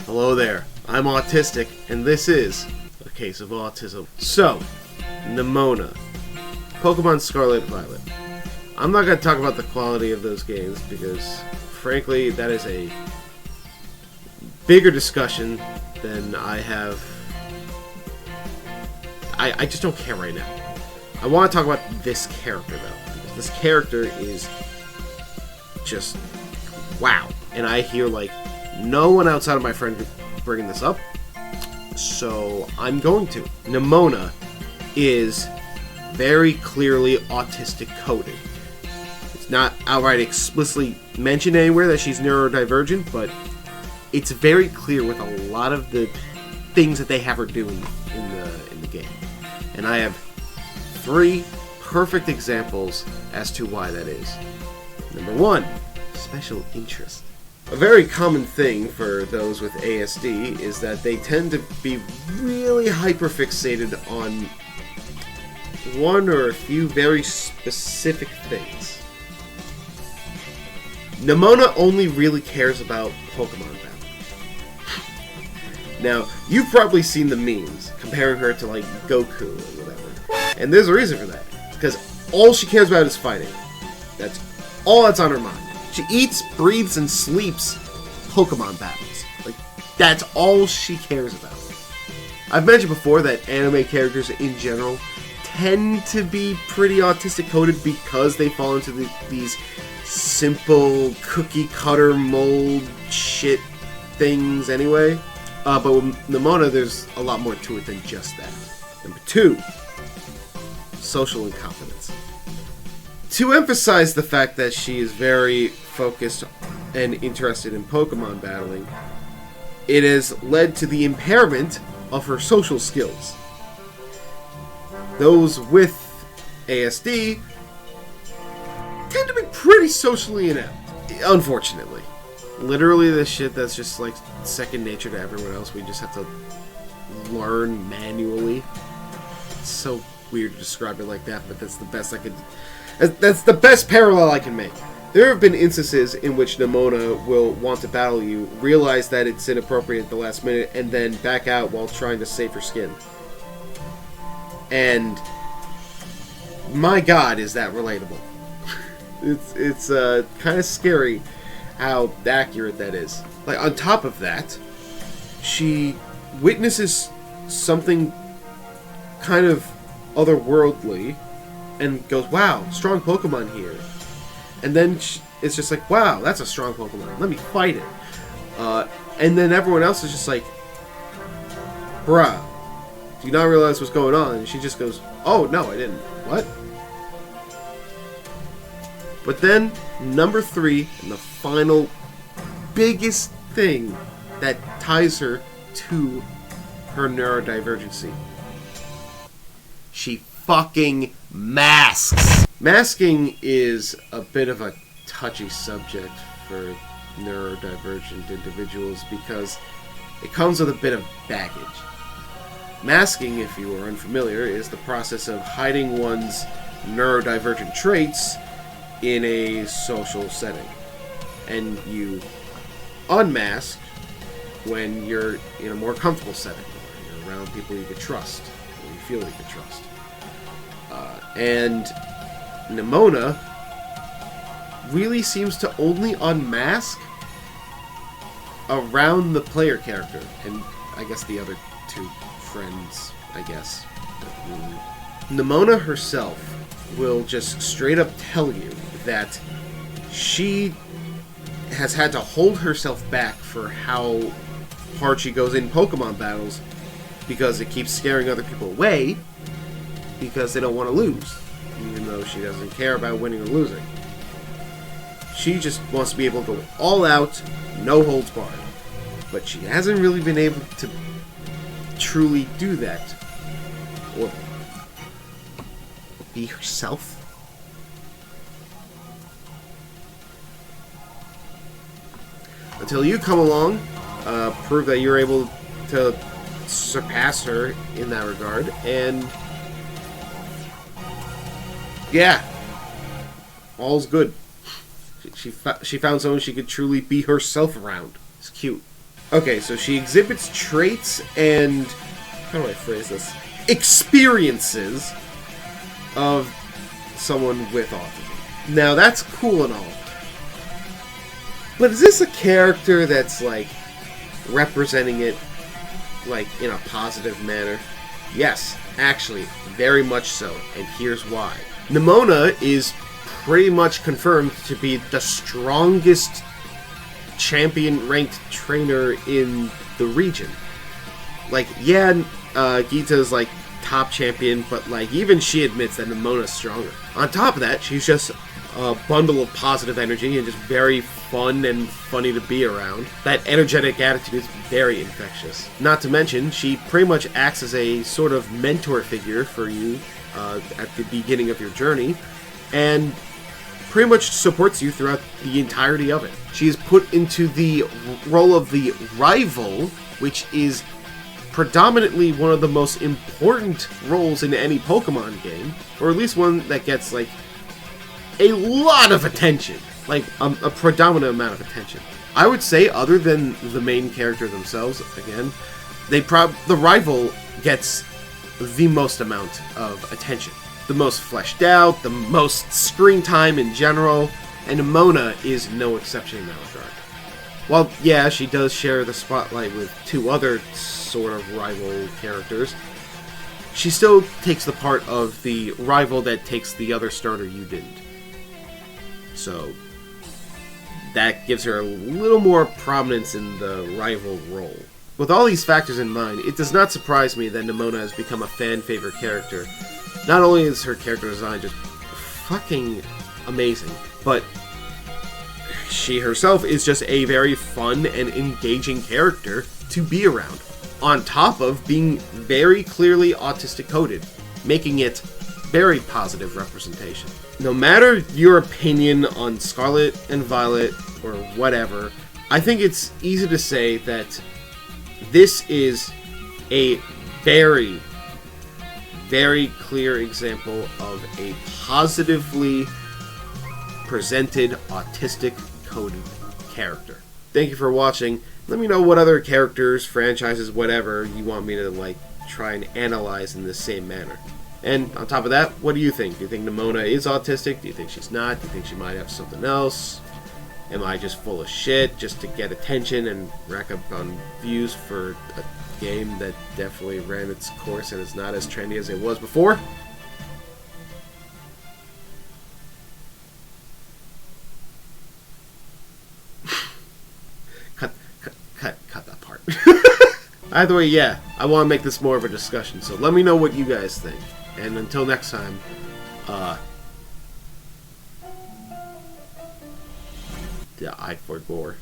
Hello there, I'm autistic, and this is a case of autism. So, Nemona, Pokemon Scarlet and Violet. I'm not going to talk about the quality of those games because, frankly, that is a bigger discussion than I have. I just don't care right now. I want to talk about this character, though, because this character is just wow. And I hear, like, no one outside of my friend group bringing this up, so I'm going to. Nimona is very clearly autistic coded. It's not outright explicitly mentioned anywhere that she's neurodivergent, but it's very clear with a lot of the things that they have her doing in the game. And I have 3 perfect examples as to why that is. Number 1, special interest. A very common thing for those with ASD is that they tend to be really hyperfixated on one or a few very specific things. Nemona only really cares about Pokemon battle. Now, you've probably seen the memes comparing her to, like, Goku or whatever. And there's a reason for that. Because all she cares about is fighting. That's all that's on her mind. She eats, breathes, and sleeps Pokemon battles. Like, that's all she cares about. I've mentioned before that anime characters in general tend to be pretty autistic coded because they fall into these simple cookie cutter mold shit things anyway. But with Nimona, there's a lot more to it than just that. Number 2, social incompetence. To emphasize the fact that she is very focused and interested in Pokemon battling, it has led to the impairment of her social skills. Those with ASD tend to be pretty socially inept, unfortunately. Literally the shit that's just like second nature to everyone else, we just have to learn manually. It's so weird to describe it like that, but that's the best I could. That's the best parallel I can make. There have been instances in which Nemona will want to battle you, realize that it's inappropriate at the last minute, and then back out while trying to save her skin. And my god, is that relatable. It's kind of scary how accurate that is. Like, on top of that, she witnesses something kind of otherworldly and goes, wow, strong Pokemon here. And then it's just like, wow, that's a strong Pokemon. Let me fight it. And then everyone else is just like, bruh, do you not realize what's going on? And she just goes, oh, no, I didn't. What? But then, number 3, and the final biggest thing that ties her to her neurodivergency. She fucking masks. Masking is a bit of a touchy subject for neurodivergent individuals because it comes with a bit of baggage. Masking, if you are unfamiliar, is the process of hiding one's neurodivergent traits in a social setting. And you unmask when you're in a more comfortable setting, or you're around people you can trust, or you feel you can trust. And Nimona really seems to only unmask around the player character, and I guess the other 2 friends, I guess. Nimona herself will just straight up tell you that she has had to hold herself back for how hard she goes in Pokemon battles because it keeps scaring other people away because they don't want to lose, even though she doesn't care about winning or losing. She just wants to be able to go all out, no holds barred. But she hasn't really been able to truly do that. Or be herself. Until you come along, prove that you're able to surpass her in that regard, and yeah, all's good. She found someone she could truly be herself around. It's cute. Okay, so she exhibits traits and, how do I phrase this? Experiences of someone with autism. Now, that's cool and all. But is this a character that's, like, representing it, like, in a positive manner? Yes, actually, very much so, and here's why. Nimona is pretty much confirmed to be the strongest champion-ranked trainer in the region. Like, yeah, Gita's, like, top champion, but, like, even she admits that Nemona's stronger. On top of that, she's just a bundle of positive energy and just very fun and funny to be around. That energetic attitude is very infectious. Not to mention, she pretty much acts as a sort of mentor figure for you at the beginning of your journey, and pretty much supports you throughout the entirety of it. She is put into the role of the rival, which is predominantly one of the most important roles in any Pokemon game, or at least one that gets, like, a lot of attention. Like, a predominant amount of attention. I would say, other than the main character themselves, again, the rival gets the most amount of attention. The most fleshed out, the most screen time in general, and Nimona is no exception in that regard. While, yeah, she does share the spotlight with two other sort of rival characters, she still takes the part of the rival that takes the other starter you didn't. So, that gives her a little more prominence in the rival role. With all these factors in mind, it does not surprise me that Nimona has become a fan-favorite character. Not only is her character design just fucking amazing, but she herself is just a very fun and engaging character to be around. On top of being very clearly autistic coded, making it very positive representation. No matter your opinion on Scarlet and Violet or whatever, I think it's easy to say that this is a very, very clear example of a positively presented autistic coded character. Thank you for watching. Let me know what other characters, franchises, whatever you want me to, like, try and analyze in the same manner. And on top of that, what do you think? Do you think Nimona is autistic? Do you think she's not? Do you think she might have something else? Am I just full of shit just to get attention and rack up on views for a game that definitely ran its course and is not as trendy as it was before? Cut that part. Either way, yeah, I want to make this more of a discussion, so let me know what you guys think. And until next time, yeah, I forgot.